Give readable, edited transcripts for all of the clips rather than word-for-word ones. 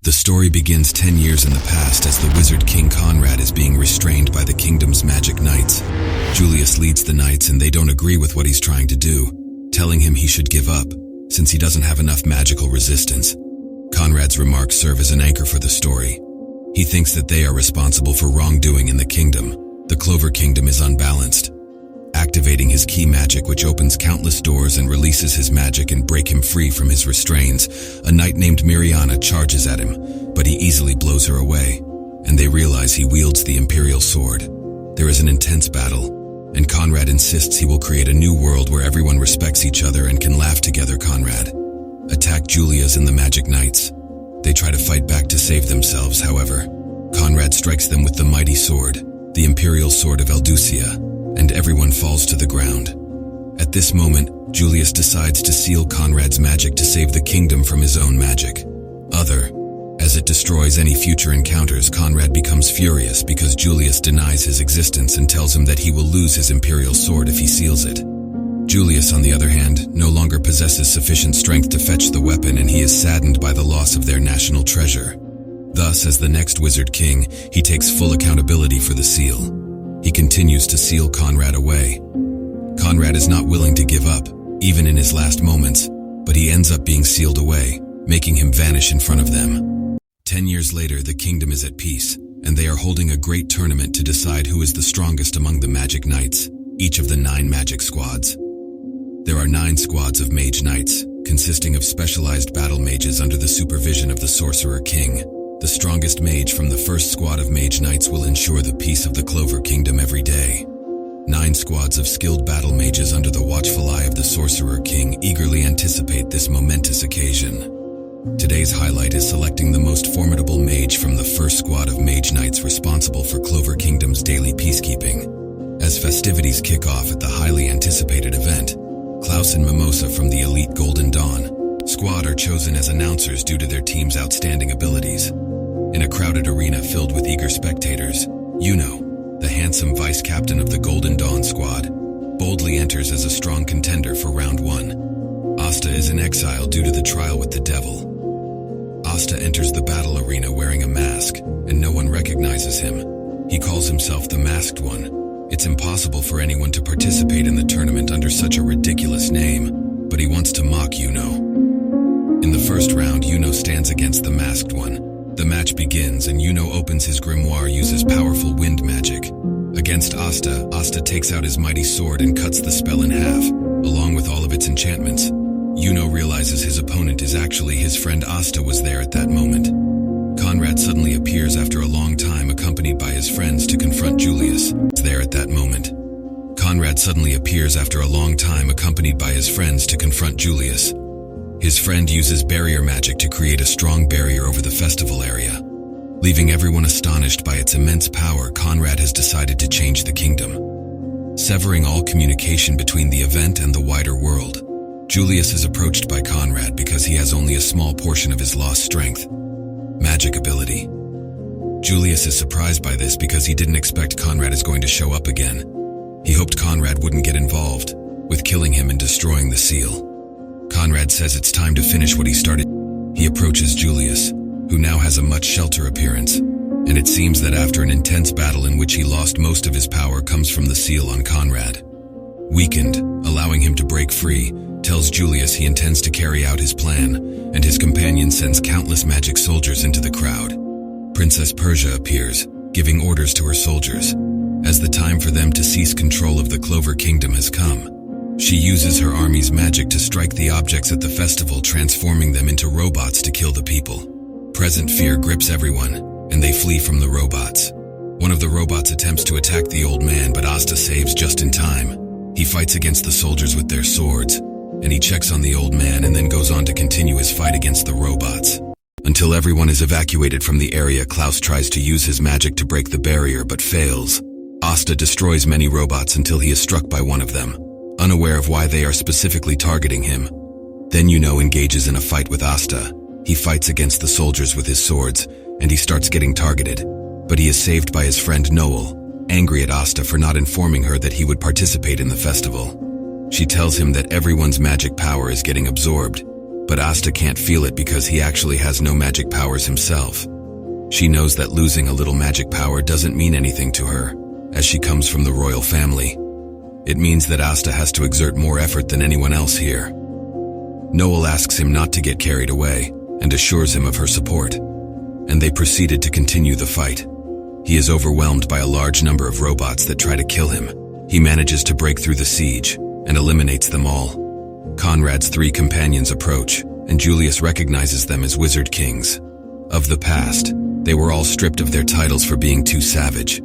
The story begins 10 years in the past as the wizard King Conrad is being restrained by the kingdom's magic knights. Julius leads the knights and they don't agree with what he's trying to do, telling him he should give up, since he doesn't have enough magical resistance. Conrad's remarks serve as an anchor for the story. He thinks that they are responsible for wrongdoing in the kingdom. The Clover Kingdom is unbalanced. Activating his key magic, which opens countless doors and releases his magic and break him free from his restraints, a knight named Miriana charges at him, but he easily blows her away, and they realize he wields the Imperial Sword. There is an intense battle, and Conrad insists he will create a new world where everyone respects each other and can laugh together. Conrad attack Julius and the Magic Knights. They try to fight back to save themselves, however. Conrad strikes them with the mighty sword, the Imperial Sword of Elducia, and everyone falls to the ground. At this moment, Julius decides to seal Conrad's magic to save the kingdom from his own magic. As it destroys any future encounters, Conrad becomes furious because Julius denies his existence and tells him that he will lose his Imperial Sword if he seals it. Julius, on the other hand, no longer possesses sufficient strength to fetch the weapon, and he is saddened by the loss of their national treasure. Thus, as the next Wizard King, he takes full accountability for the seal. He continues to seal Conrad away. Conrad is not willing to give up, even in his last moments, but he ends up being sealed away, making him vanish in front of them. 10 years later, the kingdom is at peace, and they are holding a great tournament to decide who is the strongest among the Magic Knights, each of the 9 magic squads. There are 9 squads of Mage Knights, consisting of specialized battle mages under the supervision of the Sorcerer King. The strongest mage from the first squad of Mage Knights will ensure the peace of the Clover Kingdom every day. 9 squads of skilled battle mages under the watchful eye of the Sorcerer King eagerly anticipate this momentous occasion. Today's highlight is selecting the most formidable mage from the first squad of Mage Knights responsible for Clover Kingdom's daily peacekeeping. As festivities kick off at the highly anticipated event, Klaus and Mimosa from the elite Golden Dawn squad are chosen as announcers due to their team's outstanding abilities. In a crowded arena filled with eager spectators, Yuno, the handsome vice-captain of the Golden Dawn squad, boldly enters as a strong contender for round 1. Asta is in exile due to the trial with the devil. Asta enters the battle arena wearing a mask, and no one recognizes him. He calls himself the Masked One. It's impossible for anyone to participate in the tournament under such a ridiculous name, but he wants to mock Yuno. In the first round, Yuno stands against the Masked One. The match begins and Yuno opens his grimoire, uses powerful wind magic. Against Asta, Asta takes out his mighty sword and cuts the spell in half, along with all of its enchantments. Yuno realizes his opponent is actually his friend Asta was there at that moment. Conrad suddenly appears after a long time accompanied by his friends to confront Julius. There at that moment. Conrad suddenly appears after a long time accompanied by his friends to confront Julius. His friend uses barrier magic to create a strong barrier over the festival area. Leaving everyone astonished by its immense power, Conrad has decided to change the kingdom. Severing all communication between the event and the wider world, Julius is approached by Conrad because he has only a small portion of his lost strength. Magic ability. Julius is surprised by this because he didn't expect Conrad is going to show up again. He hoped Conrad wouldn't get involved, with killing him and destroying the seal. Conrad says it's time to finish what he started. He approaches Julius, who now has a much shelter appearance, and it seems that after an intense battle in which he lost most of his power comes from the seal on Conrad. Weakened, allowing him to break free, tells Julius he intends to carry out his plan, and his companion sends countless magic soldiers into the crowd. Princess Persia appears, giving orders to her soldiers. As the time for them to seize control of the Clover Kingdom has come, she uses her army's magic to strike the objects at the festival, transforming them into robots to kill the people. Present fear grips everyone, and they flee from the robots. One of the robots attempts to attack the old man, but Asta saves just in time. He fights against the soldiers with their swords, and he checks on the old man and then goes on to continue his fight against the robots. Until everyone is evacuated from the area, Klaus tries to use his magic to break the barrier but fails. Asta destroys many robots until he is struck by one of them, unaware of why they are specifically targeting him. Then Yuno engages in a fight with Asta. He fights against the soldiers with his swords, and he starts getting targeted, but he is saved by his friend Noel, angry at Asta for not informing her that he would participate in the festival. She tells him that everyone's magic power is getting absorbed, But Asta can't feel it because he actually has no magic powers himself. She knows that losing a little magic power doesn't mean anything to her, as she comes from the royal family. It means that Asta has to exert more effort than anyone else here. Noel asks him not to get carried away and assures him of her support, and they proceeded to continue the fight. He is overwhelmed by a large number of robots that try to kill him. He manages to break through the siege and eliminates them all. Conrad's 3 companions approach, and Julius recognizes them as Wizard Kings. Of the past, they were all stripped of their titles for being too savage,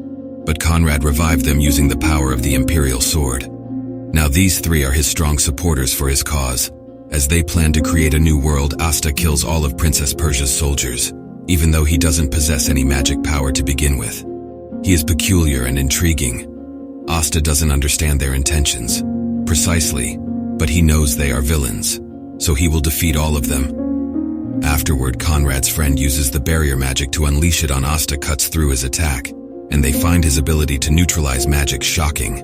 but Conrad revived them using the power of the Imperial Sword. Now these 3 are his strong supporters for his cause. As they plan to create a new world, Asta kills all of Princess Persia's soldiers, even though he doesn't possess any magic power to begin with. He is peculiar and intriguing. Asta doesn't understand their intentions precisely, but he knows they are villains, so he will defeat all of them. Afterward, Conrad's friend uses the barrier magic to unleash it on Asta, cuts through his attack, and they find his ability to neutralize magic shocking.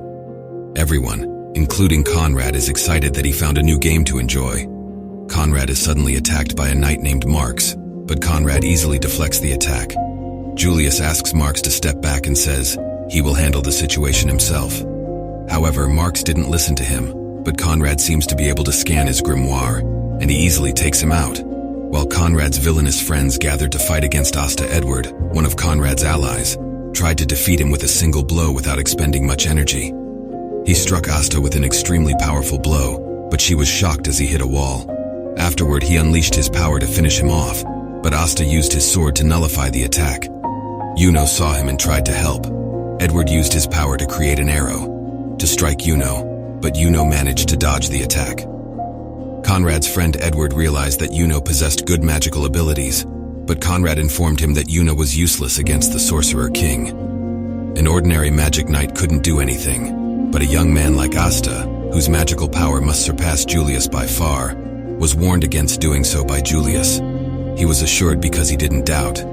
Everyone, including Conrad, is excited that he found a new game to enjoy. Conrad is suddenly attacked by a knight named Marx, but Conrad easily deflects the attack. Julius asks Marx to step back and says he will handle the situation himself. However, Marx didn't listen to him, but Conrad seems to be able to scan his grimoire, and he easily takes him out. While Conrad's villainous friends gathered to fight against Asta, Edward, one of Conrad's allies, tried to defeat him with a single blow without expending much energy. He struck Asta with an extremely powerful blow, but she was shocked as he hit a wall. Afterward, he unleashed his power to finish him off, but Asta used his sword to nullify the attack. Yuno saw him and tried to help. Edward used his power to create an arrow to strike Yuno, but Yuno managed to dodge the attack. Conrad's friend Edward realized that Yuno possessed good magical abilities, but Conrad informed him that Yuno was useless against the Sorcerer King. An ordinary magic knight couldn't do anything, but a young man like Asta, whose magical power must surpass Julius by far, was warned against doing so by Julius. He was assured because he didn't doubt.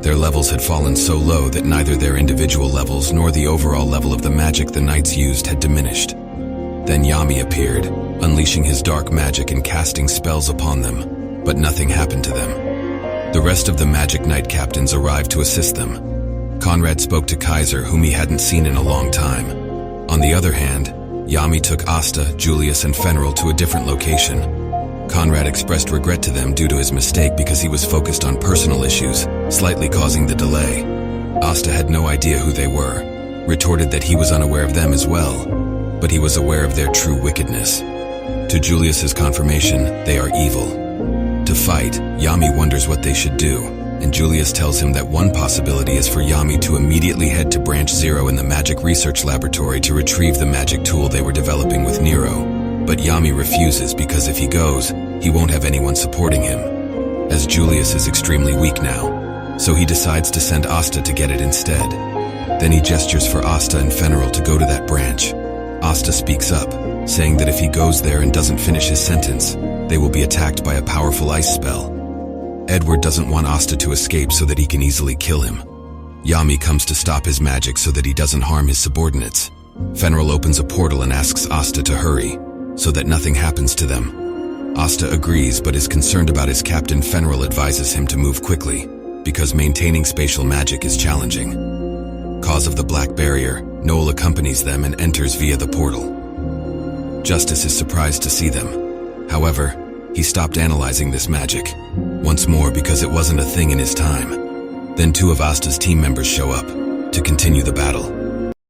Their levels had fallen so low that neither their individual levels nor the overall level of the magic the knights used had diminished. Then Yami appeared, unleashing his dark magic and casting spells upon them, but nothing happened to them. The rest of the magic knight captains arrived to assist them. Conrad spoke to Kaiser, whom he hadn't seen in a long time. On the other hand, Yami took Asta, Julius, and Fenrir to a different location. Conrad expressed regret to them due to his mistake because he was focused on personal issues, slightly causing the delay. Asta had no idea who they were, retorted that he was unaware of them as well, but he was aware of their true wickedness. To Julius's confirmation, they are evil. To fight, Yami wonders what they should do, and Julius tells him that one possibility is for Yami to immediately head to Branch 0 in the Magic Research Laboratory to retrieve the magic tool they were developing with Nero. But Yami refuses because if he goes, he won't have anyone supporting him, as Julius is extremely weak now, so he decides to send Asta to get it instead. Then he gestures for Asta and Fenrir to go to that branch. Asta speaks up, saying that if he goes there and doesn't finish his sentence, they will be attacked by a powerful ice spell. Edward doesn't want Asta to escape so that he can easily kill him. Yami comes to stop his magic so that he doesn't harm his subordinates. Fenrir opens a portal and asks Asta to hurry, so that nothing happens to them. Asta agrees but is concerned about his captain. Fenrir advises him to move quickly, because maintaining spatial magic is challenging. Cause of the Black Barrier, Noel accompanies them and enters via the portal. Justice is surprised to see them. However, he stopped analyzing this magic, once more because it wasn't a thing in his time. Then 2 of Asta's team members show up, to continue the battle.